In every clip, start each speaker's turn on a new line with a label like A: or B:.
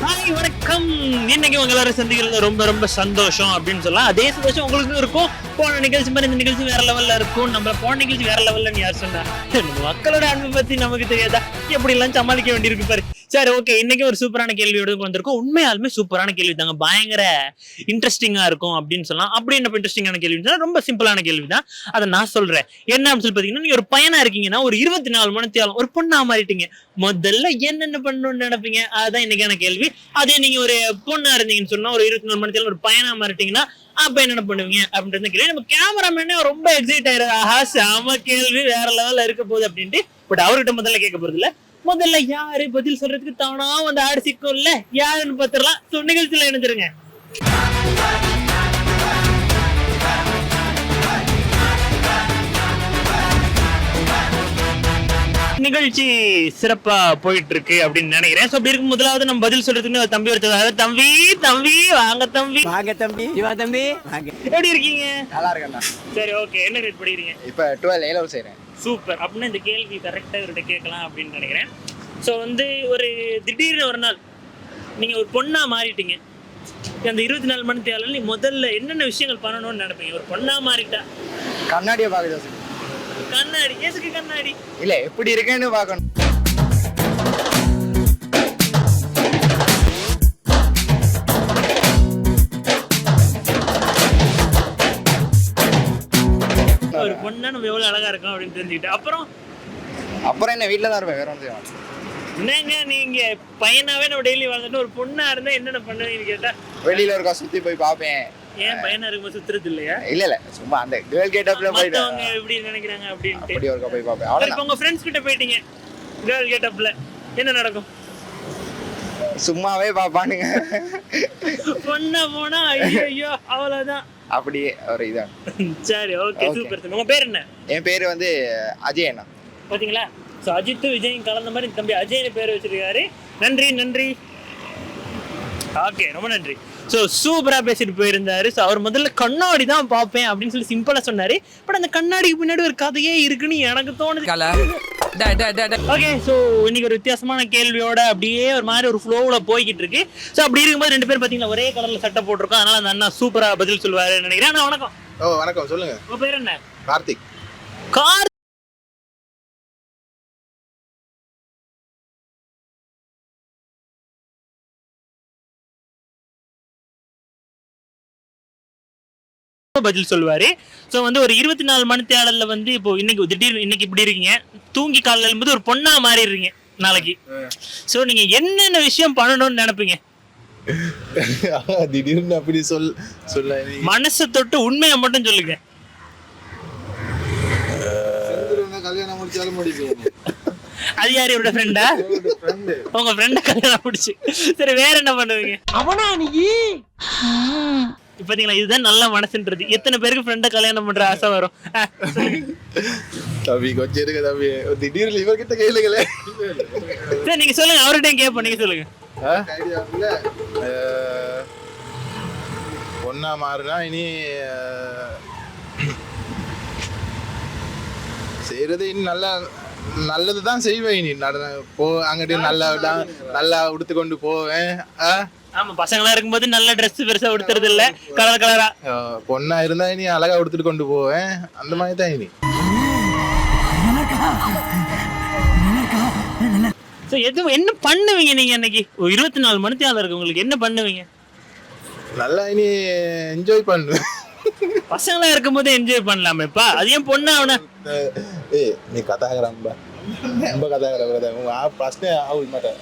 A: Hi வணக்கம். இன்னைக்கு உங்க எல்லாரும் சந்திக்கிறது ரொம்ப ரொம்ப சந்தோஷம் அப்படின்னு சொல்லலாம். அதே சந்தோஷம் உங்களுக்கு இருக்கும். போன நிகழ்ச்சி மாதிரி இந்த நிகழ்ச்சி வேற லெவல்ல இருக்கும். நம்ம போன நிகழ்ச்சி வேற லெவல்லன்னு யார் சொன்னா? மக்களோட அன்பை பத்தி நமக்கு தெரியாதா? எப்படி எல்லாம் சமாளிக்க வேண்டியிருக்கு பாரு. சரி, ஓகே. இன்னைக்கு ஒரு சூப்பரான கேள்வியோட வந்திருக்கோம். உண்மையாலுமே சூப்பரான கேள்வி தாங்க. பயங்கர இன்ட்ரெஸ்டிங்கா இருக்கும் அப்படின்னு சொல்லலாம். அப்படி என்ன இன்ட்ரெஸ்டிங்கான கேள்வி? ரொம்ப சிம்பிளான கேள்வி தான். அதை நான் சொல்றேன். என்ன அப்படின்னு சொல்லி பாத்தீங்கன்னா, நீங்க ஒரு பையனா இருக்கீங்கன்னா ஒரு 24 மணி நேரம் ஒரு பொண்ணா மாறிட்டீங்க. முதல்ல என்னென்ன பண்ணணும்னு நினைப்பீங்க? அதுதான் இன்னைக்கான கேள்வி. அதே நீங்க ஒரு பொண்ணா இருந்தீங்கன்னு சொன்னா ஒரு 24 மணி நேரம் ஒரு பையனா மாறிட்டீங்கன்னா அப்ப என்ன பண்ணுவீங்க அப்படின்றது கேள்வி. நம்ம கேமராமேனே ரொம்ப எக்ஸைட் ஆயிரு. ஆஹா, செம கேள்வி, வேற லெவல்ல இருக்க போகுது அப்படின்ட்டு. பட் அவர்கிட்ட முதல்ல கேட்க போறது இல்ல. முதல்ல யாரு பதில் சொல்றதுக்கு தானா வந்து ஆடு சிக்கும்ல, யாருன்னு பாத்துடலாம். சோ நிகழ்ச்சியில இணைஞ்சிருங்க. நிகழ்ச்சி சிறப்பா போயிட்டு இருக்கு அப்படின்னு நினைக்கிறேன். அப்படி இருக்கும் முதலாவது நம்ம பதில் சொல்றதுக்கு ஒரு தம்பி ஒருத்தர். தம்பி தம்பி வாங்க தம்பி.
B: வாங்க தம்பி. இவா தம்பி வாங்க.
A: எப்படி இருக்கீங்க?
C: நல்லா இருக்கேன்டா.
A: சரி, ஓகே. என்ன ரேட் படிக்கிறீங்க?
C: இப்போ 12 A level செய்றேன்.
A: சூப்பர். அப்படின்னா இந்த கேள்வி கரெக்டா இவர்கிட்ட கேட்கலாம் அப்படின்னு நினைக்கிறேன். ஸோ வந்து ஒரு திடீர்னு ஒரு நாள் நீங்க ஒரு பொண்ணா மாறிட்டீங்க. அந்த 24 மணி தேவையில நீ முதல்ல என்னென்ன விஷயங்கள் பண்ணணும்னு நினைப்பீங்க? ஒரு பொண்ணா மாறிட்டா
C: கண்ணாடியை பார்க்க
A: கண்ணாடி. எதுக்கு கண்ணாடி?
C: இல்ல எப்படி இருக்கேன்னு பார்க்கணும்.
A: ஒரு பொண்ணா நம்ம எவ்வளவு அழகா இருக்கோம் அப்படின்னு தெரிஞ்சுக்கிட்டு
C: அப்புறம் என்ன, வீட்டில் தான் இருப்பேன், வேற ஒன்றும் செய்ய மாட்டேன்.
A: என்னங்க நீங்க பையனாவே நம்ம டெய்லி வாழ்ந்துட்டு ஒரு பொண்ணா இருந்தா என்னென்ன பண்ணுவீங்கன்னு கேட்டா
C: வெளியில இருக்கா சுத்தி போய் பார்ப்பேன்.
A: ஏன் பையனா இருக்கும்போது சுத்துறது இல்லையா?
C: இல்ல சும்மா அந்த கேர்ள் கெட்டப்ல போய்
A: மத்தவங்க எப்படி நினைக்கிறாங்க அப்படின்ட்டு
C: அப்படி ஒருக்கா போய் பார்ப்பேன்.
A: இப்ப
C: அவ்வளவுதான்.
A: உங்க ஃப்ரெண்ட்ஸ் கிட்ட போயிட்டீங்க கேர்ள் கெட்டப்ல, என்ன நடக்கும்?
C: சும்மாவே பார்ப்பானுங்க.
A: பொண்ணா போனா ஐயோ அவ்வளவுதான்.
C: அப்படியே ஒரு இதான்.
A: சரி, ஓகே, சூப்பர். உங்க பேர் என்ன?
C: என் பேரு வந்து அஜய் அண்ணா.
A: பாத்தீங்களா? ஸோ அஜித் விஜயும் கலந்த மாதிரி தம்பி அஜய்னு பேர் வச்சிருக்காரு. நன்றி நன்றி. ஓகே, ரொம்ப நன்றி. ஸோ சூப்பராக பேசிட்டு போயிருந்தாரு. ஸோ அவர் முதல்ல கண்ணாடி தான் பார்ப்பேன் அப்படின்னு சொல்லி சிம்பிளாக சொன்னார். பட் அந்த கண்ணாடிக்கு பின்னாடி ஒரு கதையே இருக்குன்னு எனக்கு தோணுது. ஓகே, ஸோ இன்னைக்கு ஒரு வித்தியாசமான கேள்வியோட அப்படியே ஒரு மாதிரி ஒரு ஃப்ளோவில் போய்கிட்டு இருக்கு. ஸோ அப்படி இருக்கும்போது ரெண்டு பேர் பார்த்தீங்கன்னா ஒரே கலரில் சட்டை போட்டிருக்கோம். அதனால அந்த அண்ணா சூப்பராக பதில் சொல்லுவாருன்னு நினைக்கிறேன். அண்ணா வணக்கம்.
C: வணக்கம், சொல்லுங்க.
A: உங்கள் பேர் என்ன?
C: கார்த்திக்.
A: பதில் சொல்லுவாரு. ஸோ வந்து ஒரு 24 மணி தேடல்ல வந்து இப்போ இன்னைக்கு இப்படி இருக்கீங்க, தூங்கி காலையில் எழும்போது ஒரு பொண்ணா மாறிடுறீங்க நாளைக்கு. ஸோ நீங்க என்னென்ன விஷயம் பண்ணணும்னு நினைப்பீங்க?
D: திடீர்னு அப்படி சொல்ல
A: மனசை தொட்டு உண்மையை மட்டும் சொல்லுங்க.
D: கல்யாணம் முடிச்சாலும் முடிப்பேன்.
A: அது யாரு? இவரோட ஃப்ரெண்டா? உங்க ஃப்ரெண்ட கல்யாணம் முடிச்சு. சரி, வேற என்ன பண்ணுவீங்க?
B: அவனா நீ?
A: பாத்தீங்களா, இதுதான் நல்ல மனசுன்றது. எத்தனை பேருக்கு ஃப்ரெண்ட கல்யாணம் பண்ற ஆசை வரும்?
D: தம்பி கொஞ்சம் இருக்கு தம்பி, திடீர்னு இவர்கிட்ட கேளுங்களே.
A: சரி, நீங்க சொல்லுங்க, அவர்கிட்ட கேட்போம். நீங்க சொல்லுங்க.
D: பொண்ணா மாறுனா இனி செய்யறது இனி நல்லதுதான் செய்வேன். இனி அங்கிட்டு நல்லா உடுத்து கொண்டு போவேன்.
A: ஆமா, பசங்களா இருக்கும்போது நல்ல ட்ரெஸ் பெருசா உடுத்துறது இல்ல, கலர் கலரா.
D: பொண்ணா இருந்தா இனி அழகா உடுத்துட்டு கொண்டு போவேன். அந்த மாதிரி தான் இனி.
A: என்ன பண்ணுவீங்க நீங்க இன்னைக்கு? 24 மணி தேவை இருக்கு உங்களுக்கு, என்ன பண்ணுவீங்க?
D: நல்லா இனி என்ஜாய் பண்ணுவேன்.
A: பசங்களா இருக்கும்போது என்ஜாய் பண்ணலாமேப்பா, அது ஏன் பொண்ணா அவன?
D: நீ கதாகரம்பா, ரொம்ப கதாகரே ஆக மாட்டேன்.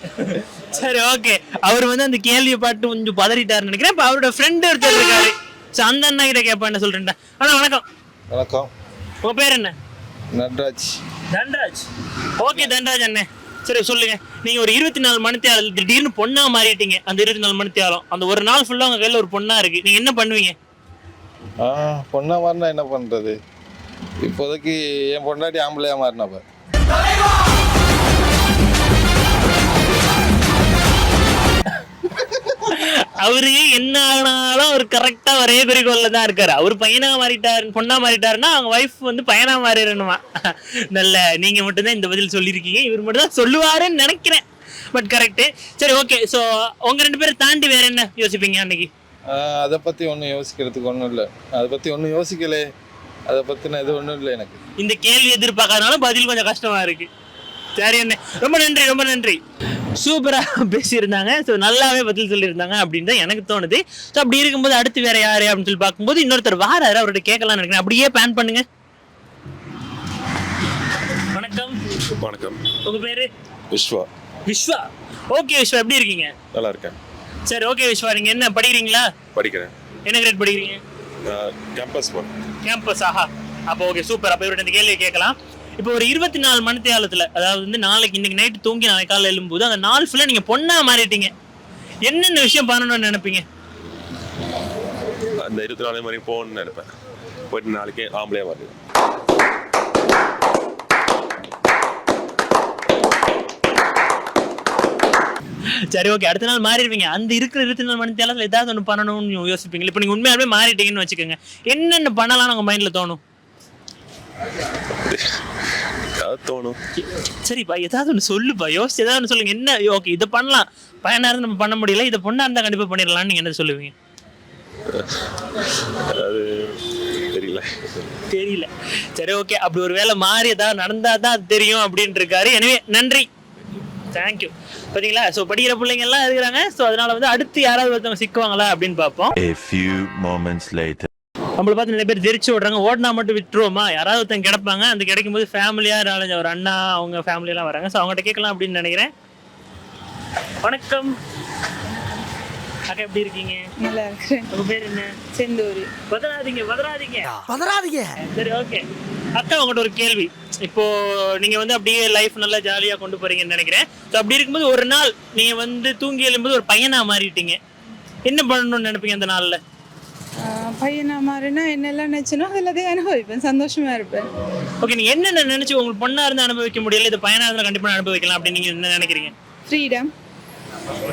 A: சரி, ஓகே. அவர் வந்து அந்த கேள்வியை பாட்டு கொஞ்சம் பதறிட்டாருன்னு நினைக்கிறேன். இப்ப அவரோட ஃப்ரெண்ட் ஒருத்தர் இருக்காரு. அந்த அண்ணா கிட்ட கேட்பா, என்ன சொல்றேன்டா. அண்ணா வணக்கம்.
D: வணக்கம்.
A: உங்க பேர் என்ன?
D: நட்ராஜ்.
A: தன்ராஜ். ஓகே தன்ராஜ் அண்ணே, சரி சொல்லுங்க. நீங்க ஒரு 24 மணி தேவை திடீர்னு பொண்ணா மாறிட்டீங்க. அந்த 24 மணி தேவை அந்த ஒரு நாள் ஃபுல்லா உங்க கையில ஒரு பொண்ணா இருக்கு, நீங்க என்ன பண்ணுவீங்க?
D: பொண்ணா மாறினா என்ன பண்றது? இப்போதைக்கு என் பொண்டாட்டி ஆம்பளையா மாறினாப்ப
A: அவரு என்ன ஆனாலும் அவர் கரெக்டா ஒரே குறிக்கோள்ல தான் இருக்காரு. அவர் பையனா பொண்ணா மாறிட்டாருன்னா அவங்க வைஃப் வந்து பையனா மாறிடணுமா? நல்ல, நீங்க மட்டும்தான் இந்த பதில் சொல்லியிருக்கீங்க. இவர் மட்டும் தான் சொல்லுவாருன்னு நினைக்கிறேன். But correct. சரி ஓகே. ஸோ உங்க 2 பேரை தாண்டி வேற என்ன யோசிப்பீங்க அன்னைக்கு?
D: அதை பத்தி ஒன்றும் யோசிக்கிறதுக்கு ஒன்றும் இல்லை. அதை பத்தி ஒன்றும் யோசிக்கலே. அதை பத்தின இது ஒன்றும் இல்லை எனக்கு.
A: இந்த கேள்வி எதிர்பார்க்கறதுனால பதில் கொஞ்சம் கஷ்டமா இருக்கு. சரி அண்ணே, ரொம்ப நன்றி ரொம்ப நன்றி. சூப்பரா பேசியிருந்தாங்க. ஸோ நல்லாவே பதில் சொல்லியிருந்தாங்க அப்படின்னு தான் எனக்கு தோணுது. ஸோ அப்படி இருக்கும்போது அடுத்து வேற யாரு அப்படின்னு சொல்லி பார்க்கும்போது இன்னொருத்தர் வாராரு, அவர்கிட்ட கேட்கலாம்னு நினைக்கிறேன். அப்படியே பிளான் பண்ணுங்க. வணக்கம்.
E: வணக்கம்.
A: உங்க பேரு?
E: விஸ்வா.
A: விஸ்வா. ஓகே விஸ்வா, எப்படி இருக்கீங்க?
E: நல்லா இருக்கேன்.
A: சரி ஓகே விஸ்வா, நீங்க என்ன படிக்கிறீங்களா?
E: படிக்கிறேன்.
A: என்ன கிரேட் படிக்கிறீங்க?
E: Campus work.
A: கேம்பஸ். ஆஹா, அப்போ ஓகே சூப்பர். அப்போ இவர்கிட்ட இந்த கேள்வியை கேட்கலாம். இப்போ ஒரு 24 மணி நேரத்துல, அதாவது வந்து நாளைக்கு இன்னைக்கு நைட்டு தூங்கி நாளைக்கு காலையில் எழும்போது அந்த நாள் ஃபுல்லா நீங்க பொண்ணா மாறிட்டீங்க, என்னென்ன விஷயம் பண்ணணும்னு நினைப்பீங்க?
E: அந்த 24 மணி போகணும்னு நினைப்பேன். போயிட்டு நாளைக்கு ஆம்பளையா வருது.
A: சரி ஓகே, அடுத்த நாள் மாறிடுவீங்க. அந்த இருக்கிற 24 மணி நேரத்துல ஏதாவது ஒன்று பண்ணணும்னு யோசிப்பீங்க. இப்போ நீங்க உண்மையாலுமே மாறிட்டீங்கன்னு வச்சுக்கோங்க, என்னென்ன பண்ணலாம்னு உங்க மைண்ட்ல தோணும்?
E: ஏதாவது தோணும்.
A: சரிப்பா, ஏதாவது ஒன்று சொல்லுப்பா, யோசிச்சு ஏதாவது ஒன்று சொல்லுங்க. என்ன ஓகே இதை பண்ணலாம், பையனா இருந்து நம்ம பண்ண முடியல, இதை பொண்ணா இருந்தா கண்டிப்பா பண்ணிடலாம்னு நீங்க என்ன சொல்லுவீங்க?
E: அது தெரியல.
A: தெரியல. சரி ஓகே, அப்படி ஒரு வேலை மாறி ஏதாவது நடந்தா தான் அது தெரியும் அப்படின்னு இருக்காரு. எனவே நன்றி, தேங்க்யூ. பாத்தீங்களா, ஸோ படிக்கிற பிள்ளைங்க எல்லாம் இருக்கிறாங்க. ஸோ அதனால வந்து அடுத்து யாராவது ஒருத்தவங்க சிக்குவாங்களா அப்படின்னு பார்ப்போம்.
F: A few moments later.
A: நம்மள பார்த்து நிறைய பேர் தெரிச்சு விடுறாங்க. ஓடினா மட்டும் விட்டுருவோமா? யாராவது ஒருத்தங்க கிடைப்பாங்க, அந்த கிடைக்கும் போது ஃபேமிலியா ஒரு அண்ணா அவங்க ஃபேமிலியெல்லாம் வராங்க. ஸோ அவங்ககிட்ட கேட்கலாம் அப்படின்னு நினைக்கிறேன். வணக்கம் அக்கா, எப்படி இருக்கீங்க?
G: நல்லா இருக்கிறேன்.
A: உங்க பேர் என்ன?
G: செந்தூரி.
A: பதறாதீங்க பதறாதீங்க. சரி ஓகே அக்கா, உங்கள்கிட்ட ஒரு கேள்வி. இப்போ நீங்க வந்து அப்படியே லைஃப் நல்லா ஜாலியா கொண்டு போறீங்கன்னு நினைக்கிறேன். ஸோ அப்படி இருக்கும்போது ஒரு நாள் நீங்க வந்து தூங்கி எழும்போது ஒரு பையனா மாறிட்டீங்க, என்ன பண்ணணும்னு நினைப்பீங்க அந்த நாள்ல?
G: பையனா மாறினா என்னெல்லாம் நினைச்சனோ அதெல்லாத்தையும் அனுபவிப்பேன், சந்தோஷமா இருப்பேன்.
A: ஓகே, நீங்க என்னென்ன நினைச்சு உங்களுக்கு பொண்ணா இருந்து அனுபவிக்க முடியல, இது பையனா இருந்தா கண்டிப்பா அனுபவிக்கலாம் அப்படின்னு நீங்க என்ன நினைக்கிறீங்க?
G: ஃப்ரீடம்.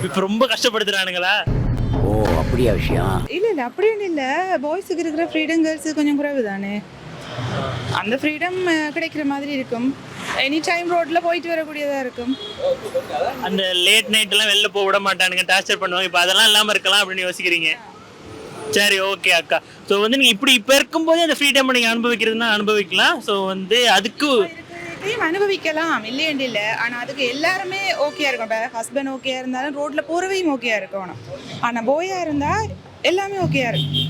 A: இப்ப ரொம்ப கஷ்டப்படுத்துறானுங்களா?
B: ஓ அப்படியா விஷயம்?
G: இல்ல இல்ல அப்படி ஒன்றும் இல்லை. பாய்ஸுக்கு இருக்கிற ஃப்ரீடம் கேர்ள்ஸுக்கு கொஞ்சம் குறைவு தானே. அந்த ஃப்ரீடம் கிடைக்கிற மாதிரி இருக்கும். எனி டைம் ரோட்ல போயிட்டு வரக்கூடியதா இருக்கும்.
A: அந்த லேட் நைட் எல்லாம் வெளில போக விட மாட்டானுங்க, டார்ச்சர் பண்ணுவாங்க. இப்போ அதெல்லாம் இல்லாம இருக்கலாம் அப்படின்னு யோசிக்கிறீங்க. சரி ஓகே அக்கா. ஸோ வந்து நீங்க இப்படி இப்போ இருக்கும்போதே அந்த ஃப்ரீடம் நீங்க அனுபவிக்கிறதுனா அனுபவிக்கலாம். ஸோ வந்து அதுக்கு
G: அனுபவிக்கலாம் இல்லையண்டு இல்லை. ஆனா அதுக்கு எல்லாருமே ஓகேயா இருக்கும். ஹஸ்பண்ட் ஓகேயா இருந்தாலும் ரோட்ல போறவையும் ஓகேயா இருக்கணும். ஆனா போயா இருந்தா எல்லாமே ஓகேயா இருக்கும்.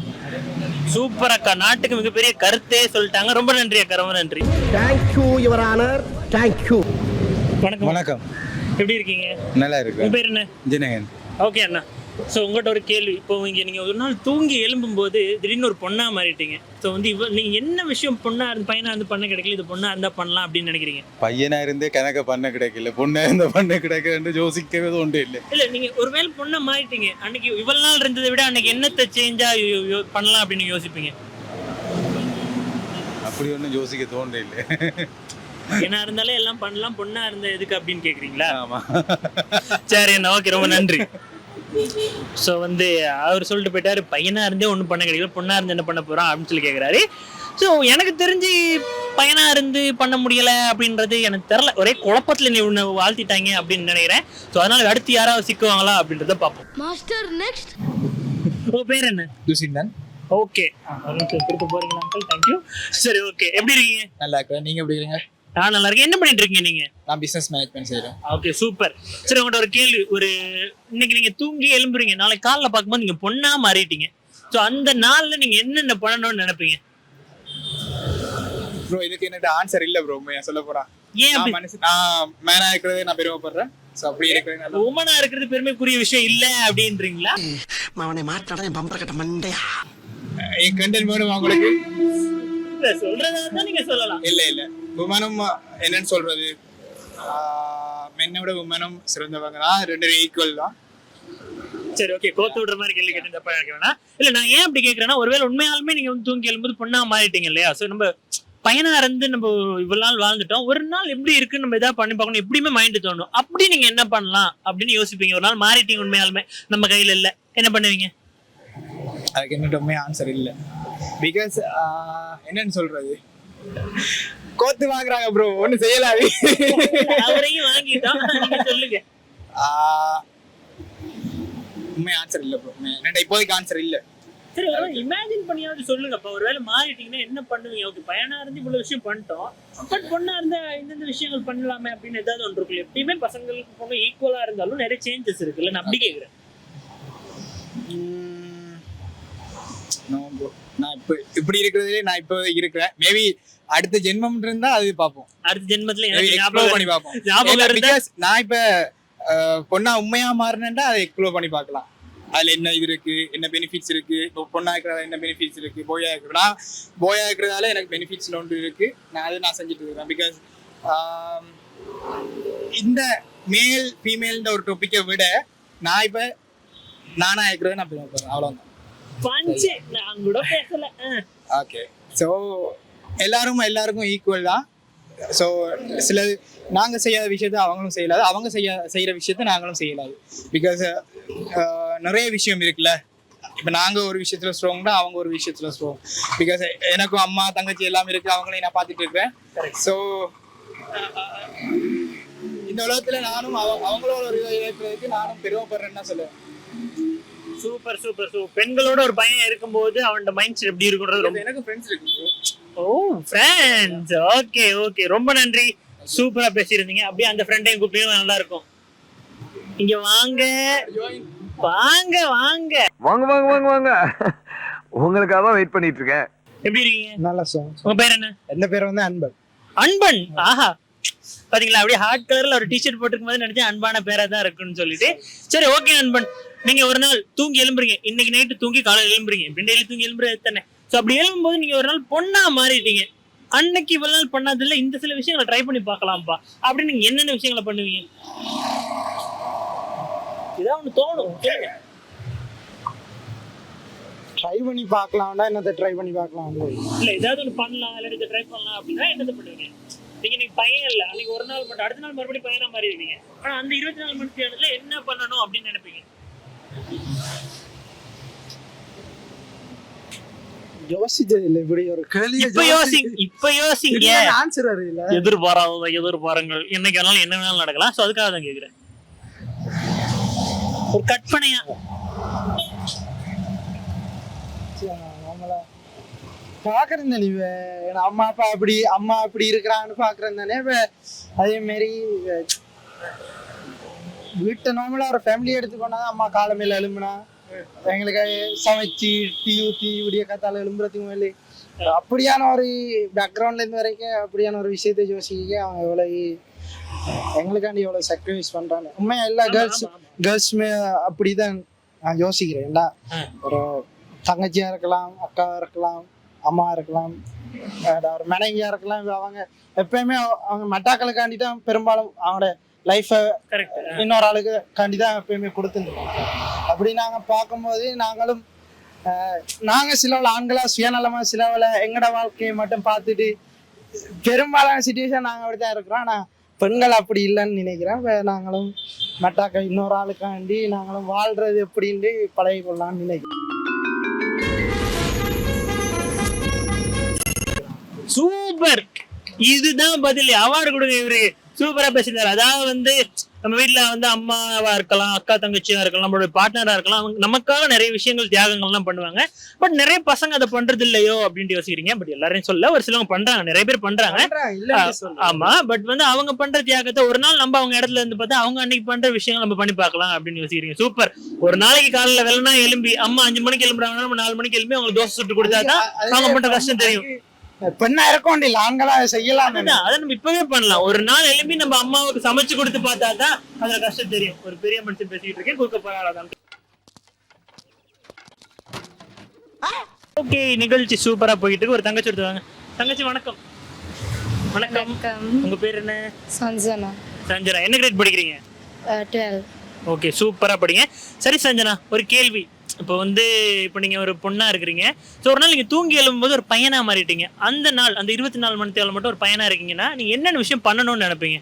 A: சூப்பர் அக்கா, நாட்டுக்கு மிகப்பெரிய கருத்தே சொல்லிட்டாங்க. ரொம்ப நன்றி அக்கா, ரொம்ப நன்றி.
H: Thank you your honour, thank you.
A: வணக்கம்.
I: வணக்கம்.
A: எப்படி இருக்கீங்க?
I: நல்லா இருக்கு.
A: உங்க பேர் என்ன?
I: ஜனகன்.
A: ஓகே அண்ணா. ஸோ உங்கள்கிட்ட ஒரு கேள்வி. இப்போ நீங்க ஒரு நாள் தூங்கி எழும்பும்போது திடீர்னு ஒரு பொண்ணா மாறிட்டீங்க. ஸோ வந்து நீங்க என்ன விஷயம் பொண்ணா இருந்து பையனா இருந்து பண்ண கிடைக்கல, இது பொண்ணா இருந்தா பண்ணலாம் அப்படின்னு நினைக்கிறீங்க?
I: பையனா இருந்தே கணக்க பண்ண கிடைக்கல, பொண்ணா இருந்த பண்ண கிடைக்கல, யோசிக்கவே ஒன்றும் இல்லை.
A: இல்ல நீங்க ஒருவேளை பொண்ணா மாறிட்டீங்க, அன்னைக்கு இவ்வளவு நாள் இருந்ததை விட அன்னைக்கு என்னத்தை சேஞ்சா பண்ணலாம் அப்படின்னு யோசிப்பீங்க?
I: அப்படி ஒன்றும் யோசிக்க தோன்ற இல்லை.
A: என்ன இருந்தாலும் எல்லாம் பண்ணலாம், பொண்ணா இருந்த எதுக்கு அப்படின்னு கேக்குறீங்களா?
I: ஆமா.
A: சரி அண்ணா, ஓகே, ரொம்ப நன்றி. ஸோ வந்து அவர் சொல்லிட்டு போயிட்டாரு, பையனா இருந்தே ஒன்றும் பண்ண கிடைக்கல, பொண்ணா இருந்து என்ன பண்ண போறான் அப்படின்னு சொல்லி கேட்குறாரு. ஸோ எனக்கு தெரிஞ்சு பையனா இருந்து பண்ண முடியல அப்படின்றது எனக்கு தெரியல, ஒரே குழப்பத்துல நீ உன்னை வாழ்த்திட்டாங்க அப்படின்னு நினைக்கிறேன். ஸோ அதனால அடுத்து யாராவது சிக்குவாங்களா அப்படின்றத பார்ப்போம்.
J: Master next.
A: உங்க பேர் என்ன?
I: துசிந்தன்.
A: ஓகே, கொடுக்க போறீங்களா அங்கிள்? தேங்க்யூ. சரி ஓகே, எப்படி இருக்கீங்க?
I: நல்லா இருக்கிறேன். நீங்க எப்படி இருக்கீங்க?
A: நான் நல்லா இருக்கேன். என்ன பண்ணிட்டு இருக்கீங்க நீங்க?
I: நான் பிசினஸ் மேனேஜ்மெண்ட் செய்றேன்.
A: Okay super. சரி உங்கள்கிட்ட ஒரு கேள்வி. இன்னைக்கு நீங்க தூங்கி எழும்புறீங்க, நாளைக்கு காலைல பார்க்கும்போது நீங்க பொண்ணா மாறிட்டீங்க. ஸோ அந்த நாள்ல நீங்க என்னென்ன பண்ணணும்னு நினைப்பீங்க?
I: ப்ரோ இதுக்கு என்னோட ஆன்சர் இல்ல ப்ரோ, நான் சொல்ல போறேன்.
A: ஏன் அப்படி?
I: நான் மேனா இருக்கிறதே நான் பெருமைப்படுறேன். ஸோ அப்படி இருக்கிறது
A: உமனா இருக்கிறது பெருமைக்குரிய விஷயம் இல்ல அப்படின்றீங்களா?
H: அவனை மாட்டாடா என் பம்பர கட்ட மண்டையா.
I: என் கண்டென்ட் வேணும் உங்களுக்கு?
A: இல்ல சொல்றதா தான் நீங்க சொல்லலாம்.
I: இல்ல இல்ல, உமனும் என்னன்னு சொல்றது, மென்னோட உமனும் சிறந்தவங்க தான், ரெண்டு ஈக்குவல் தான்.
A: சரி ஓகே, கோத்து விடுற மாதிரி கேள்வி கேட்டு தப்பா நினைக்க வேணாம். இல்ல நான் ஏன் அப்படி கேட்கறேன்னா, ஒருவேளை உண்மையாலுமே நீங்க வந்து தூங்கி எழும்போது பொண்ணா மாறிட்டீங்க இல்லையா? ஸோ நம்ம பையனா இருந்து நம்ம இவ்வளவு நாள் வாழ்ந்துட்டோம், ஒரு நாள் எப்படி இருக்குன்னு நம்ம எதாவது பண்ணி பார்க்கணும், எப்படியுமே மைண்டு தோணும். அப்படி நீங்க என்ன பண்ணலாம் அப்படின்னு யோசிப்பீங்க? ஒரு நாள் மாறிட்டீங்க, உண்மையாலுமே நம்ம கையில இல்ல, என்ன பண்ணுவீங்க?
I: அதுக்கு என்னட்டுமே ஆன்சர் இல்லை. பிகாஸ் என்னன்னு சொல்றது, கோத்து வாங்குறாங்க ப்ரோ, ஒன்றும் செய்யலாது.
A: அவரையும் வாங்கிட்டோம், நீங்க சொல்லுங்க.
I: உண்மை ஆன்சர் இல்லை ப்ரோ. என்னடா இப்போதைக்கு ஆன்சர் இல்லை.
A: சரி, இமேஜின் பண்ணியாவது சொல்லுங்கப்பா. ஒருவேளை மாறிட்டீங்கன்னா என்ன பண்ணுவீங்க? ஓகே, பையனா இருந்து இவ்வளவு விஷயம் பண்ணிட்டோம், பட் பொண்ணா இருந்தா இந்தந்த விஷயங்கள் பண்ணலாமே அப்படின்னு ஏதாவது ஒன்று இருக்குல்ல. எப்பயுமே பசங்களுக்கு பொண்ணு ஈக்குவலா இருந்தாலும் நிறைய சேஞ்சஸ் இருக்குல்ல, நான் அப்படி கேட்குறேன்.
I: நான் இப்போ இப்படி இருக்கிறதுலே நான் இப்போ இருக்கிறேன். மேபி அடுத்த ஜென்மம் இருந்தா அது பார்ப்போம்.
A: அடுத்த ஜென்மத்துல
I: எக்ஸ்ப்ளோர் பண்ணி பார்ப்போம். பிகாஸ் நான் இப்போ பொண்ணா உண்மையா மாறினேன்டா அதை எக்ஸ்ப்ளோர் பண்ணி பார்க்கலாம். அதுல என்ன இது இருக்கு, என்ன பெனிஃபிட்ஸ் இருக்கு. இப்போ பொண்ணா இருக்கிறதால என்ன பெனிஃபிட்ஸ் இருக்கு, போயா இருக்கிறதா. போயா இருக்கிறதால எனக்கு பெனிஃபிட்ஸ் ஒன்று இருக்கு. நான் செஞ்சுட்டு இருக்கிறேன். பிகாஸ் இந்த மேல் ஃபீமேல்ன்ற ஒரு டாப்பிக்கை விட நான் இப்போ நானா இருக்கிறத நான் போகிறேன். அவ்வளோதான். ஓகே, ஸோ எல்லாருக்கும் ஈக்குவல் தான். ஸோ சில நாங்கள் செய்யாத விஷயத்த அவங்களும் செய்யலாது, அவங்க செய்கிற விஷயத்த நாங்களும் செய்யலாது. பிகாஸ் நிறைய விஷயம் இருக்குல்ல. இப்போ நாங்கள் ஒரு விஷயத்தில் ஸ்ட்ராங்னா அவங்க ஒரு விஷயத்தில் ஸ்ட்ராங். பிகாஸ் எனக்கும் அம்மா தங்கச்சி எல்லாம் இருக்குது, அவங்களையும் நான் பார்த்துட்டு இருக்கேன். ஸோ இந்த உலகத்தில் நானும் அவங்களோட ஒரு இருக்கிறதுக்கு நானும் பெருமைப்படுறேன்னு தான் சொல்லுவேன்.
A: Super super super. பெண்களோட ஒரு பையன் இருக்கும்போது அவனோட மைண்ட் செட் எப்படி இருக்குன்றது.
I: எனக்கு ஃப்ரெண்ட்ஸ் இருக்கு.
A: ஓ, ஃப்ரெண்ட்ஸ். ஓகே ஓகே, ரொம்ப நன்றி. சூப்பரா பேசியிருந்தீங்க. அப்படியே அந்த ஃப்ரெண்டையும் கூப்பிட்டு நல்லா இருக்கும். இங்க வாங்க வாங்க வாங்க
J: வாங்க வாங்க வாங்க வாங்க, உங்களுக்காக தான் வெயிட் பண்ணிட்டு இருக்கேன்.
A: எப்படி இருக்கீங்க?
I: நல்லா சாங்.
A: உங்க பேர் என்ன?
I: என்ன பேர் வந்து அன்பன்.
A: அன்பன். ஆஹா, பாத்தீங்களா, அப்படியே ஹார்ட் கலர்ல ஒரு டிஷர்ட் போட்டுக்கும் போது நினைச்சேன் அன்பான பேரா தான் இருக்குன்னு சொல்லிட்டு. சரி, ஓகே அன்பன், நீங்க ஒரு நாள் தூங்கி எழும்புறீங்க. இன்னைக்கு நைட்டு தூங்கி காலையில் எழும்புறீங்க. டெய்லி தூங்கி எழும்புறது தானே. ஸோ அப்படி எழும்பும்போது நீங்க ஒரு நாள் பொண்ணா மாறிட்டீங்க. அன்னைக்கு இவ்வளவு நாள் பண்ணதில்லை, இந்த சில விஷயங்களை ட்ரை பண்ணி பார்க்கலாம்ப்பா அப்படின்னு நீங்க என்னென்ன விஷயங்களை பண்ணுவீங்க? இதான் ஒண்ணு தோணும்.
I: ட்ரை பண்ணி பார்க்கலாம்னா என்னத்தை ட்ரை பண்ணி பார்க்கலாம்
A: இல்ல, ஏதாவது ஒன்று பண்ணலாம், இல்லை இதை ட்ரை பண்ணலாம் அப்படின்னா என்னத்தை பண்ணுவீங்க? நீங்க பையன் இல்லை, அன்னைக்கு ஒரு நாள் மட்டும், அடுத்த நாள் மறுபடியும் பையனா மாறிடுவீங்க. ஆனா அந்த 24 மணி நேரத்துல என்ன பண்ணணும் அப்படின்னு நினைப்பீங்க?
I: யோசிச்சது இல்லை. இப்படி ஒரு கேள்வி
A: இப்ப யோசிங்க.
I: ஆன்சர் அறியல.
A: எதிர்பாராங்கள் என்னைக்கு வேணாலும் என்ன வேணாலும் நடக்கலாம். சோ அதுக்காக தான் கேக்குறேன். ஒரு கற்பனையா
I: நம்மள பாக்குறேன் தானே. அம்மா அப்படி இருக்கிறான்னு பாக்குறேன் தானே. அதே மாதிரி வீட்டை நார்மலா ஒரு ஃபேமிலி எடுத்துக்கோனா அம்மா காலமையில எழும்புனா எங்களுக்கு சமைச்சு டீ ஊற்றி விடிய காத்தால எழும்புறதுக்கு மேலே அப்படியான ஒரு பேக்ரவுண்ட்ல இருந்து வரைக்கும் அப்படியான ஒரு விஷயத்தை யோசிக்க அவங்க எவ்வளவு எங்களுக்காண்டி எவ்வளவு சாக்ரிஃபைஸ் பண்றாங்க. உண்மையா எல்லா கேர்ள்ஸுமே அப்படிதான் நான் யோசிக்கிறேன். எல்லா ஒரு தங்கச்சியா இருக்கலாம், அக்காவா இருக்கலாம், அம்மா இருக்கலாம், ஒரு மனைவியா இருக்கலாம். அவங்க எப்பயுமே அவங்க மெட்டாக்களுக்காண்டி தான் பெரும்பாலும் அவங்களோட லைஃபை இன்னொரு ஆளுக்கு காண்டி தான் எப்பயுமே கொடுத்துருக்கோம். அப்படி நாங்கள் பார்க்கும்போது நாங்கள் சிலவில் ஆண்களா சுயநலமாக சிலவில் எங்களோட வாழ்க்கையை மட்டும் பார்த்துட்டு பெரும்பாலான சிச்சுவேஷன் நாங்கள் அப்படி தான் இருக்கிறோம். ஆனால் பெண்கள் அப்படி இல்லைன்னு நினைக்கிறேன். நாங்களும் மெட்டாக்க இன்னொரு ஆளுக்காண்டி நாங்களும் வாழ்றது எப்படின்ட்டு பழகி கொள்ளலாம்னு நினைக்கிறேன்.
A: சூப்பர், இதுதான் பதில். அவார்டு கொடுங்க இவரு. சூப்பரா பேசினாரு. அதாவது நம்ம வீட்டுல அம்மாவா இருக்கலாம், அக்கா தங்கச்சியா இருக்கலாம், நம்மளோட பார்ட்னரா இருக்கலாம், அவங்க நமக்காக நிறைய விஷயங்கள் தியாகங்கள்லாம் பண்ணுவாங்க. பட் நிறைய பசங்க அதை பண்றது இல்லையோ அப்படின்ட்டு யோசிக்கிறீங்க. பட் எல்லாரையும் சொல்ல, ஒரு சிலவங்க பண்றாங்க, நிறைய பேர் பண்றாங்க. ஆமா, பட் அவங்க பண்ற தியாகத்தை ஒரு நாள் நம்ம அவங்க இடத்துல இருந்து பார்த்தா அவங்க அன்னைக்கு பண்ற விஷயங்கள் நம்ம பண்ணி பார்க்கலாம் அப்படின்னு யோசிக்கிறீங்க. சூப்பர். ஒரு நாளைக்கு காலையில வெள்ளனா எழும்பி அம்மா 5 மணிக்கு எழும்புறாங்கன்னா நம்ம 4 மணிக்கு எழும்பி அவங்களுக்கு தோசை சுட்டு கொடுத்தாதான் அவங்க பண்ற கஷ்டம் தெரியும்.
I: பெண்ணா இருக்கும் ஆண்களா செய்யலாம்.
A: அதை நம்ம இப்பவே பண்ணலாம். ஒரு நாள் எழுப்பி நம்ம அம்மாவுக்கு சமைச்சு கொடுத்து பார்த்தாதான் அதுல கஷ்டம் தெரியும். ஒரு பெரிய மனுஷன் பேசிட்டு இருக்கேன், கொடுக்க போறாதான். ஓகே, நிகழ்ச்சி சூப்பரா போயிட்டு இருக்கு. ஒரு தங்கச்சி எடுத்துவாங்க. தங்கச்சி வணக்கம். வணக்கம். உங்க பேர் என்ன? சஞ்சனா. சஞ்சனா, என்ன கிரேட் படிக்கிறீங்க?
K: 12.
A: ஓகே, சூப்பரா படிங்க. சரி சஞ்சனா, ஒரு கேள்வி. இப்போ நீங்க ஒரு பொண்ணா இருக்கிறீங்க. ஸோ ஒரு நாள் நீங்க தூங்கி எழும்பும்போது ஒரு பையனா மாறிட்டீங்க. அந்த நாள், அந்த 24 மணி நேரம் மட்டும் ஒரு பையனா இருக்கீங்கன்னா நீங்க என்னென்ன விஷயம் பண்ணணும்னு நினைப்பீங்க?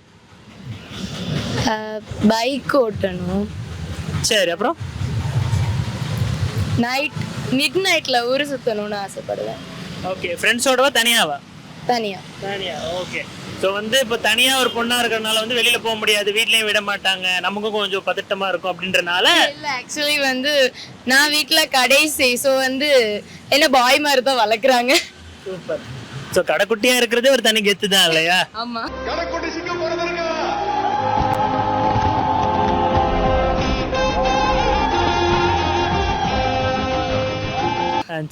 K: பைக் ஓட்டணும்.
A: சரி, அப்புறம்
K: மிட் நைட்ல ஊரு சுத்தணும்னு ஆசைப்படுவேன்.
A: ஓகே, ஃப்ரெண்ட்ஸோடவா தனியாவா?
K: தனியா.
A: தனியா, ஓகே. ஸோ வந்து இப்போ தனியா ஒரு பொண்ணா இருக்கிறதுனால வந்து வெளியில போக முடியாது, வீட்லயும் விட மாட்டாங்க, நமக்கும் கொஞ்சம் பதட்டமா இருக்கும் அப்படின்றனால.
K: இல்ல ஆக்சுவலி வந்து நான் வீட்ல கடைசி, ஸோ வந்து என்ன பாய் மாதிரி தான் வளர்க்குறாங்க.
A: சூப்பர். ஸோ கடைக்குட்டியா இருக்கிறதே ஒரு தனி கெத்து தான் இல்லையா?
K: ஆமா.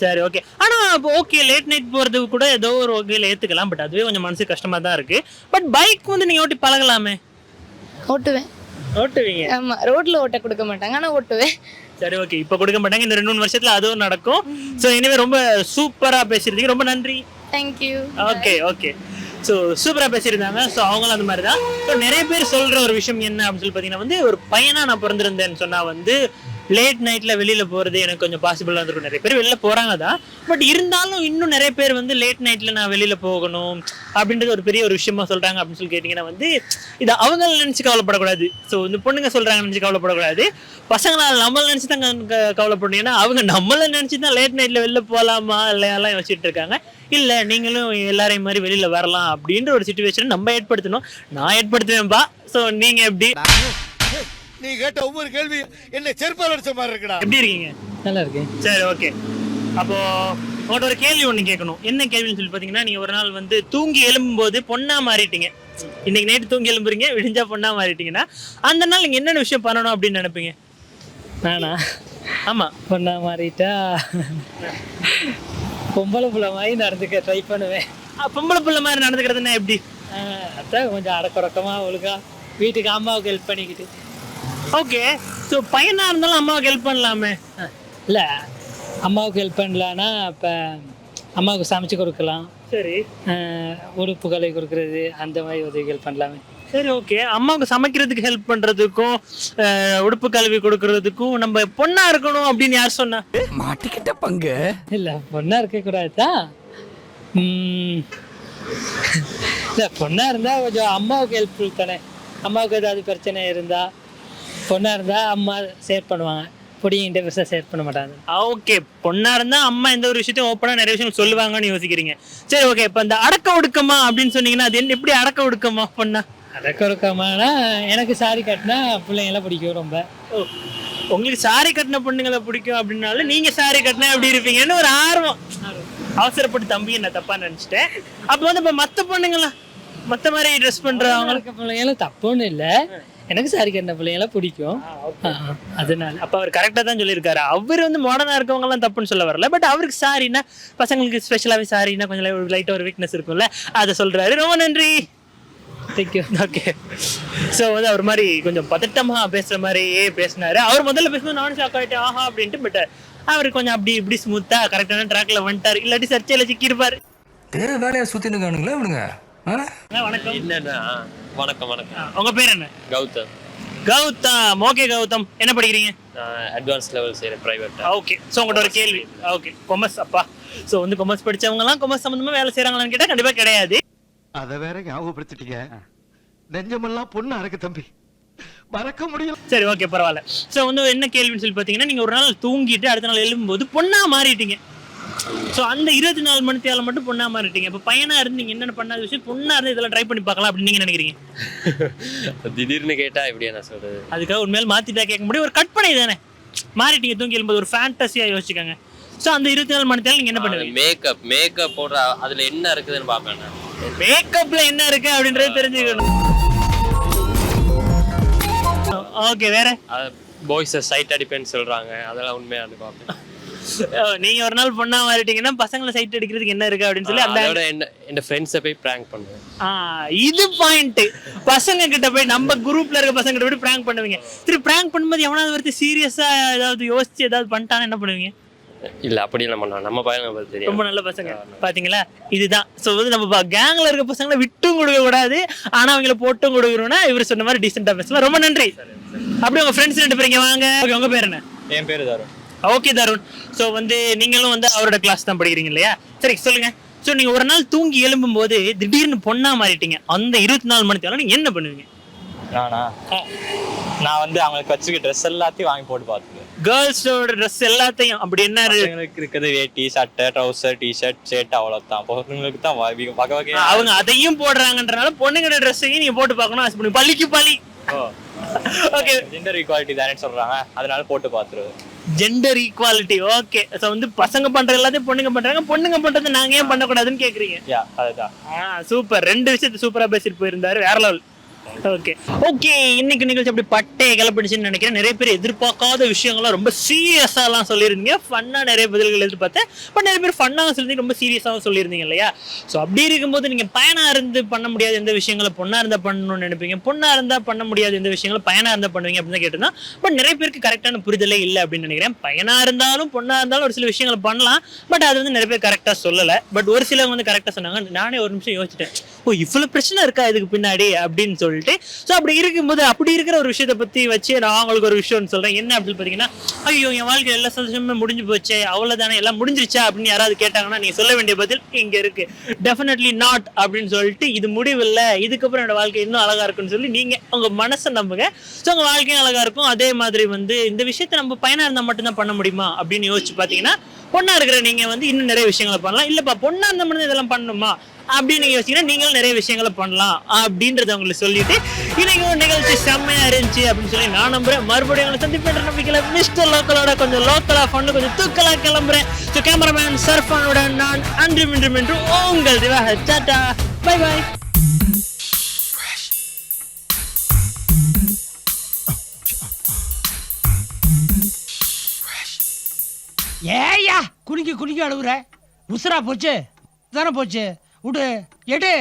A: சரி, ஓகே. ஆனா இப்போ ஓகே லேட் நைட் போறதுக்கு கூட ஏதோ ஒரு வகையில ஏத்துக்கலாம், பட் அதுவே கொஞ்சம் மனசு கஷ்டமா தான் இருக்கு. பட் பைக் வந்து நீங்க ஓட்டி பழகலாமே.
K: ஓட்டுவேன்.
A: ஓட்டுவீங்க?
K: ஆமா, ரோட்ல ஓட்ட கொடுக்க மாட்டாங்க, ஆனா ஓட்டுவேன்.
A: சரி, ஓகே. இப்போ கொடுக்க மாட்டாங்க, இந்த 2-3 வருஷத்துல அதுவும் நடக்கும். ஸோ இனிமே ரொம்ப சூப்பரா பேசிருந்தீங்க, ரொம்ப நன்றி.
K: தேங்க்யூ.
A: Okay, okay. ஸோ சூப்பரா பேசியிருந்தாங்க. ஸோ அவங்களும் அந்த மாதிரி தான். ஸோ நிறைய பேர் சொல்ற ஒரு விஷயம் என்ன அப்படின்னு சொல்லி பார்த்தீங்கன்னா வந்து, ஒரு பையனா நான் பிறந்திருந்தேன்னு சொன்னா வந்து லேட் நைட்ல வெளியில போறது எனக்கு கொஞ்சம் பாசிபிளா இருக்கும். நிறைய பேர் வெளியில போறாங்க தான், பட் இருந்தாலும் இன்னும் நிறைய பேர் வந்து லேட் நைட்ல நான் வெளியில போகணும் அப்படின்றது ஒரு பெரிய ஒரு விஷயமா சொல்றாங்க. அப்படின்னு சொல்லி கேட்டீங்கன்னா வந்து இதை அவங்க நினைச்சு கவலைப்படக்கூடாது. ஸோ இந்த பொண்ணுங்க சொல்றாங்க நினைச்சு கவலைப்படக்கூடாது, பசங்களால் நம்மள நினைச்சு தான் கவலைப்படணும். ஏன்னா அவங்க நம்மள நினைச்சு தான் லேட் நைட்ல வெளில போகலாமா இல்லையெல்லாம் யோசிச்சுட்டு இருக்காங்க. இல்ல நீங்களும் எல்லாரையும் மாதிரி வெளியில வரலாம் அப்படின்ற ஒரு சிச்சுவேஷன் நம்ம ஏற்படுத்தணும். நான் ஏற்படுத்துவேன்பா. ஸோ நீங்க எப்படி?
H: நீ கேட்ட ஒவ்வொரு கேள்வி என்ன செருப்பால் அடிச்ச மாதிரி இருக்குடா.
A: எப்படி இருக்கீங்க?
I: நல்லா இருக்கேன்.
A: சரி, ஓகே. அப்போ உங்கள்கிட்ட ஒரு கேள்வி ஒன்று கேட்கணும். என்ன கேள்வின்னு சொல்லி பார்த்தீங்கன்னா, நீங்கள் ஒரு நாள் வந்து தூங்கி எழும்பும்போது பொண்ணா மாறிட்டீங்க. இன்னைக்கு நைட்டு தூங்கி எழும்புறீங்க, விடிஞ்சா பொண்ணா மாறிட்டீங்கன்னா அந்த நாள் நீங்கள் என்னென்ன விஷயம் பண்ணணும் அப்படின்னு நினைப்பீங்க?
I: நானா
A: ஆமாம்,
I: பொண்ணா மாறிட்டா பொம்பளை பிள்ளை மாதிரி நடந்துக்க ட்ரை பண்ணுவேன்.
A: பொம்பளை பிள்ளை மாதிரி நடந்துக்கிறதுனா எப்படி?
I: அதான் கொஞ்சம் அடக்கொடக்கமா ஒழுங்கா வீட்டுக்கு அம்மாவுக்கு ஹெல்ப் பண்ணிக்கிட்டு.
A: ஓகே. ஸோ பையனாக இருந்தாலும் அம்மாவுக்கு ஹெல்ப் பண்ணலாமே.
I: இல்லை, அம்மாவுக்கு ஹெல்ப் பண்ணலான்னா இப்போ அம்மாவுக்கு சமைச்சு கொடுக்கலாம்,
A: சரி,
I: உடுப்பு கலை கொடுக்குறது, அந்த மாதிரி உதவிகள் பண்ணலாமே.
A: சரி, ஓகே. அம்மாவுக்கு சமைக்கிறதுக்கு ஹெல்ப் பண்ணுறதுக்கும் உடுப்பு கல்வி கொடுக்கறதுக்கும் நம்ம பொண்ணா இருக்கணும் அப்படின்னு யார் சொன்னா?
B: மாட்டிக்கிட்ட பங்கு.
I: இல்லை, பொண்ணாக இருக்கக்கூடாது தான். இல்லை, பொண்ணாக இருந்தால் கொஞ்சம் அம்மாவுக்கு ஹெல்ப்ஃபுல் தானே. அம்மாவுக்கு ஏதாவது பிரச்சனை இருந்தால் பொண்ணாக இருந்தால் அம்மா ஷேர் பண்ணுவாங்க, பொடிங்கிட்ட பெருசாக ஷேர் பண்ண மாட்டாங்க.
A: ஓகே. பொண்ணா இருந்தா அம்மா எந்த ஒரு விஷயத்தையும் ஓப்பனா நிறைய விஷயம் சொல்லுவாங்கன்னு யோசிக்கிறீங்க. சரி, ஓகே. இப்போ இந்த அடக்க ஒடுக்கமா அப்படின்னு சொன்னீங்கன்னா அது என்ன, எப்படி அடக்க ஒடுக்கமா பொண்ணா?
I: அடக்க ஒடுக்கமானா எனக்கு சாரி கட்டினா பிள்ளைங்களாம் பிடிக்கும் ரொம்ப.
A: ஓ, உங்களுக்கு சாரி கட்டின பொண்ணுங்களை பிடிக்கும் அப்படின்னாலும் நீங்க சாரி கட்டினா எப்படி இருப்பீங்கன்னு ஒரு ஆர்வம். அவசரப்பட்டு தம்பி என்ன தப்பா நினைச்சிட்டேன். அப்போ வந்து இப்போ மற்ற பொண்ணுங்களா மற்ற மாதிரி ட்ரெஸ் பண்றவங்களுக்கு
I: பிள்ளைங்களும் தப்புன்னு இல்லை, எனக்கு சாரி கட்டின பிள்ளைங்களாம் பிடிக்கும். அதனால
A: அப்போ அவர் கரெக்டாக தான் சொல்லியிருக்காரு. அவர் வந்து மாடர்னாக இருக்கவங்கலாம் தப்புன்னு சொல்ல வரல, பட் அவருக்கு சாரின்னா பசங்களுக்கு ஸ்பெஷலாகவே சாரின்னா கொஞ்சம் லைட்டாக ஒரு வீக்னஸ் இருக்கும்ல, அதை சொல்கிறாரு. ரொம்ப நன்றி.
I: தேங்க்யூ.
A: ஓகே. ஸோ வந்து அவர் மாதிரி கொஞ்சம் பதட்டமாக பேசுகிற மாதிரியே பேசினாரு. அவர் முதல்ல பேசும்போது நானும் ஷாக் ஆகிட்டேன், ஆஹா அப்படின்ட்டு. பட் அவர் கொஞ்சம் அப்படி இப்படி ஸ்மூத்தாக கரெக்டான ட்ராக்ல வந்துட்டார், இல்லாட்டி சர்ச்சையில் சிக்கியிருப்பார்.
H: வேற வேலையா சுத்தின்னு காணுங்களா இவனுங்க.
A: வணக்கம்.
E: என்னன்னா வணக்கம் வணக்கம்.
A: உங்கள் பேர் என்ன?
E: கௌதம்.
A: கௌதம். ஓகே கௌதம், என்ன படிக்கிறீங்க?
E: அட்வான்ஸ் லெவல் செய்கிறேன் ப்ரைவேட்.
A: ஓகே. ஸோ உங்கள்கிட்ட ஒரு கேள்வி. Okay, commerce. அப்பா, ஸோ வந்து கொமர்ஸ் படித்தவங்கலாம் கொமர்ஸ் சம்மந்தமாக வேலை செய்கிறாங்களான்னு கேட்டால் கண்டிப்பாக கிடையாது.
H: அதை வேற ஞாபகப்படுத்திட்டீங்க, நெஞ்சமெல்லாம் பொண்ணா இருக்கு தம்பி, மறக்க முடியல.
A: சரி, ஓகே, பரவாயில்ல. ஸோ வந்து என்ன கேள்வின்னு சொல்லி பார்த்தீங்கன்னா, நீங்கள் ஒரு நாள் தூங்கிட்டு அடுத்த நாள் எழும்பும்போது பொண்ணா மாறிட்டீங்க. ஸோ அந்த 24 மணி தேவை மட்டும் பொண்ணா மாறிட்டீங்க. இப்போ பையனா இருந்து நீங்கள் என்னென்ன பண்ணாத விஷயம் பொண்ணா இருந்து இதெல்லாம் ட்ரை பண்ணி பார்க்கலாம் அப்படின்னு நீங்கள் நினைக்கிறீங்க?
E: திடீர்னு கேட்டா எப்படியா நான் சொல்றது?
A: அதுக்காக உண்மையில மாற்றிட்டா கேட்க முடியும், ஒரு கற்பனை தானே. மாறிட்டீங்க தூங்கி எழும்போது, ஒரு ஃபேண்டஸியாக யோசிச்சுக்காங்க. ஸோ அந்த 24 மணி தேவை நீங்கள் என்ன பண்ணுவீங்க?
E: மேக்கப் போடுற அதுல என்ன இருக்குதுன்னு பார்ப்பேன்.
A: மேக்கப்ல என்ன இருக்கு அப்படின்றது தெரிஞ்சுக்கணும். ஓகே, வேற
E: பாய்ஸ் சைட் அடிப்பேன்னு சொல்றாங்க, அதெல்லாம் உண்மையானு பார்ப்பேன்.
A: நீங்க ஒரு நாள் பொண்ணா மாறிட்டீங்கன்னா பசங்களை சைட் அடிக்கிறதுக்கு என்ன இருக்கு அப்படின்னு சொல்லி
E: அதோட என்ன ஃப்ரெண்ட்ஸை போய் பிராங்க் பண்ணுவேன்.
A: இது பாயிண்ட். பசங்க கிட்ட போய் நம்ம குரூப்ல இருக்க பசங்க கிட்ட போய் பிராங்க் பண்ணுவீங்க. சரி, பிராங்க் பண்ணும்போது எவனாவது ஒருத்தர் சீரியஸா ஏதாவது யோசிச்சு ஏதாவது பண்ணிட்டான்னு என்ன பண்ணுவீங்க?
E: இல்ல அப்படி எல்லாம் பண்ணலாம், நம்ம பையன் தெரியும்,
A: ரொம்ப நல்ல பசங்க. பாத்தீங்களா, இதுதான். ஸோ வந்து நம்ம கேங்ல இருக்க பசங்களை விட்டும் கொடுக்க கூடாது, ஆனா அவங்கள போட்டும் கொடுக்கணும்னா இவர் சொன்ன மாதிரி டீசெண்டா பேசலாம். ரொம்ப நன்றி. அப்படி உங்க ஃப்ரெண்ட்ஸ் 2 பேர் வாங்க. ஓகே, உங்க பேர் என்ன?
E: என் பேரு தருண்.
A: ஓகே தருண். ஸோ வந்து நீங்களும் வந்து அவரோட கிளாஸ் தான் படிக்கிறீங்க இல்லையா? சரி, சொல்லுங்க. ஸோ நீங்க ஒரு நாள் தூங்கி எழும்பும் போது திடீர்னு பொண்ணா மாறிட்டீங்க, அந்த 24 மணி தேவை நீங்க என்ன பண்ணுவீங்க?
L: நானா நான் வந்து அவங்களுக்கு வச்சுக்க ட்ரெஸ் எல்லாத்தையும் வாங்கி போட்டு பார்த்துருக்கேன்.
A: கேர்ள்ஸோட ட்ரெஸ் எல்லாத்தையும் அப்படி என்ன
L: எங்களுக்கு இருக்குது வேட்டி சட்டை ட்ரௌசர் டிஷர்ட் ஷர்ட் அவ்வளோதான். பொண்ணுங்களுக்கு தான் வகை வகையா
A: அவங்க அதையும் போடுறாங்கன்றனால பொண்ணுங்களோட ட்ரெஸ்ஸையும் நீங்க போட்டு பார்க்கணும் ஆசைப்படுங்க. பள்ளிக்கு பள்ளி. ஓகே,
L: ஜெண்டர் ஈக்குவாலிட்டி தானே சொல்றாங்க, அதனால போட்டு பார்த்துருவேன்.
A: Gender equality. ஓகே, ஸோ வந்து பசங்க பண்ற எல்லாத்தையும் பொண்ணுங்க பண்றாங்க, பொண்ணுங்க பண்றது நாங்க ஏன் பண்ணக்கூடாதுன்னு கேக்குறீங்க.
L: அதுதான்.
A: சூப்பர், 2 விஷயத்தை சூப்பரா பேசிட்டு போயிருந்தாரு, வேற லெவல். ஓகே ஓகே, இன்னைக்கு நிகழ்ச்சி அப்படி பட்டையை கிளப்பிடுச்சுன்னு நினைக்கிறேன். நிறைய பேர் எதிர்பார்க்காத விஷயங்கள்லாம் ரொம்ப சீரியஸாலாம் சொல்லியிருந்தீங்க. ஃபன்னா நிறைய பதில்கள் எதிர்பார்த்தேன். பட் நிறைய பேர் ஃபன்னாக சொல்லியிருந்தீங்க, ரொம்ப சீரியஸாகவும் சொல்லியிருந்தீங்க இல்லையா? ஸோ அப்படி இருக்கும்போது நீங்கள் பையனாக இருந்து பண்ண முடியாத எந்த விஷயங்களை பொண்ணாக இருந்தால் பண்ணணும்னு நினைப்பீங்க, பொண்ணாக இருந்தால் பண்ண முடியாத எந்த விஷயங்களை பையனாக இருந்தால் பண்ணுவீங்க அப்படின்னு தான் கேட்டிருந்தேன். பட் நிறைய பேருக்கு கரெக்டான புரிதலே இல்லை அப்படின்னு நினைக்கிறேன். பையனாக இருந்தாலும் பொண்ணாக இருந்தாலும் ஒரு சில விஷயங்களை பண்ணலாம், பட் அது வந்து நிறைய பேர் கரெக்டாக சொல்லலை. பட் ஒரு சிலவங்க வந்து கரெக்டாக சொன்னாங்க. நானே ஒரு நிமிஷம் யோசிச்சிட்டேன், ஓ இவ்வளோ பிரச்சனை இருக்கா இதுக்கு பின்னாடி அப்படின்னு சொல்லிட்டு. ஸோ அப்படி இருக்கும்போது அப்படி இருக்கிற ஒரு விஷயத்தை பற்றி வச்சு நான் உங்களுக்கு ஒரு விஷயம்னு சொல்கிறேன். என்ன அப்படின்னு பார்த்தீங்கன்னா, ஐயோ என் வாழ்க்கை எல்லா சந்தோஷமே முடிஞ்சு போச்சு, அவ்வளோதானே எல்லாம் முடிஞ்சிருச்சா அப்படின்னு யாராவது கேட்டாங்கன்னா நீங்கள் சொல்ல வேண்டிய பதில் இங்கே இருக்கு, டெஃபினெட்லி நாட் அப்படின்னு சொல்லிட்டு. இது முடிவில்லை, இதுக்கப்புறம் என்னோட வாழ்க்கை இன்னும் அழகாக இருக்குன்னு சொல்லி நீங்கள் உங்கள் மனசை நம்புங்க. ஸோ உங்கள் வாழ்க்கையும் அழகாக இருக்கும். அதே மாதிரி வந்து இந்த விஷயத்தை நம்ம பையனாக இருந்தால் மட்டும்தான் பண்ண முடியுமா அப்படின்னு யோசிச்சு பார்த்தீங்கன்னா, பொண்ணா இருக்கிற நீங்க வந்து இன்னும் நிறைய விஷயங்களை பண்ணலாம். இல்லப்பா பொண்ணா இருந்த மட்டும் இதெல்லாம் பண்ணணுமா அப்படின்னு நீங்க யோசிச்சீங்கன்னா நீங்களும் நிறைய விஷயங்களை பண்ணலாம் அப்படின்றத உங்களுக்கு சொல்லிட்டு இன்னைக்கு ஒரு நிகழ்ச்சி செம்மையா இருந்துச்சு அப்படின்னு சொல்லி நான் நம்புறேன். மறுபடியும் உங்களை சந்திப்பேன் நம்பிக்கையில மிஸ்டர் லோக்கலோட கொஞ்சம் லோக்கலா பண்ணு கொஞ்சம் தூக்கலா கிளம்புறேன். ஸோ கேமராமேன் சர்ஃபானோட நான் அன்றும் இன்றும் என்று உங்கள் திவாகர். Tata, by by.
M: ஏயா குனிக்கி குனிக்கி அழுகுற? உசுரா போச்சு தானே போச்சு, விடு எடு.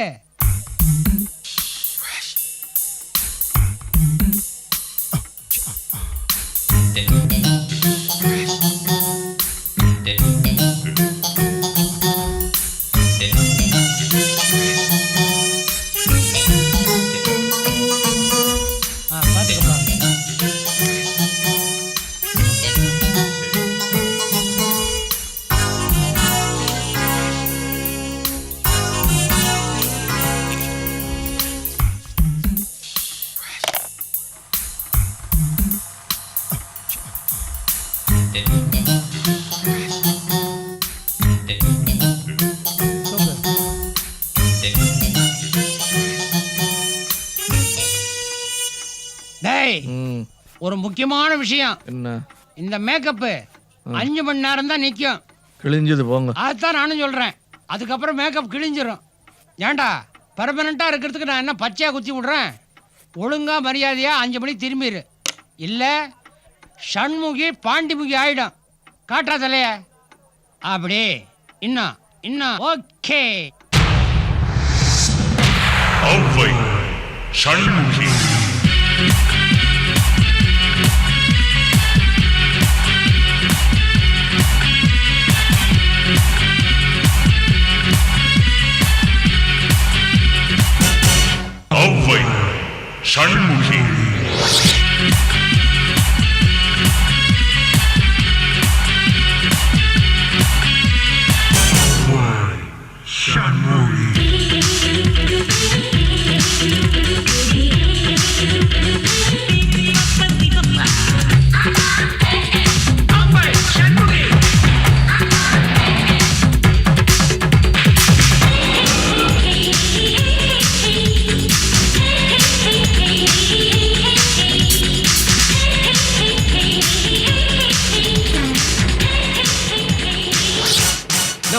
M: ஒரு முக்கியமான விஷயம் என்ன, இந்த மேக்கப்பு 5 மணி நேரம் தான் நிற்கும், கிழிஞ்சது போங்க. அதுதான் நானும் சொல்றேன். அதுக்கப்புறம் மேக்கப் கிழிஞ்சிரும். ஏன்டா பெர்மனண்டா இருக்கிறதுக்கு நான் என்ன பச்சையா குத்தி விடுறேன்? ஒழுங்கா மரியாதையா 5 மணிக்கு திரும்பிடு, இல்ல ஷண்முகி பாண்டிமுகி ஆயிடும். காட்டுறா தலைய அப்படி. இன்னும் ஓகே. ஷண்முகி ஷண்முகி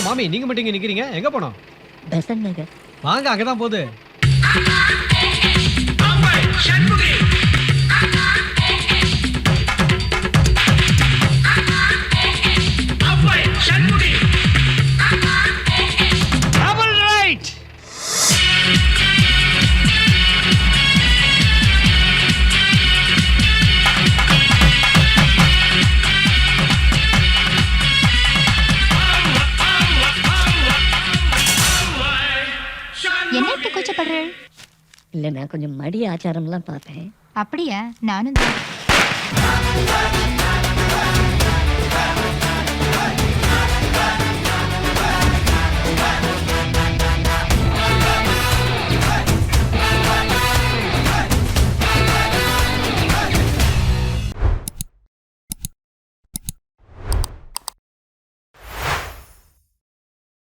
M: மாமி, நீங்க மட்டும் இங்க நிக்கிறீங்க, எங்க போனோம்? பெசன்ட் நகர். வாங்க, அங்கதான் போகுது. Double right.
N: இல்ல நான் கொஞ்சம் மடி ஆச்சாரம்லாம் பார்த்தேன்.
K: அப்படியா? நானும்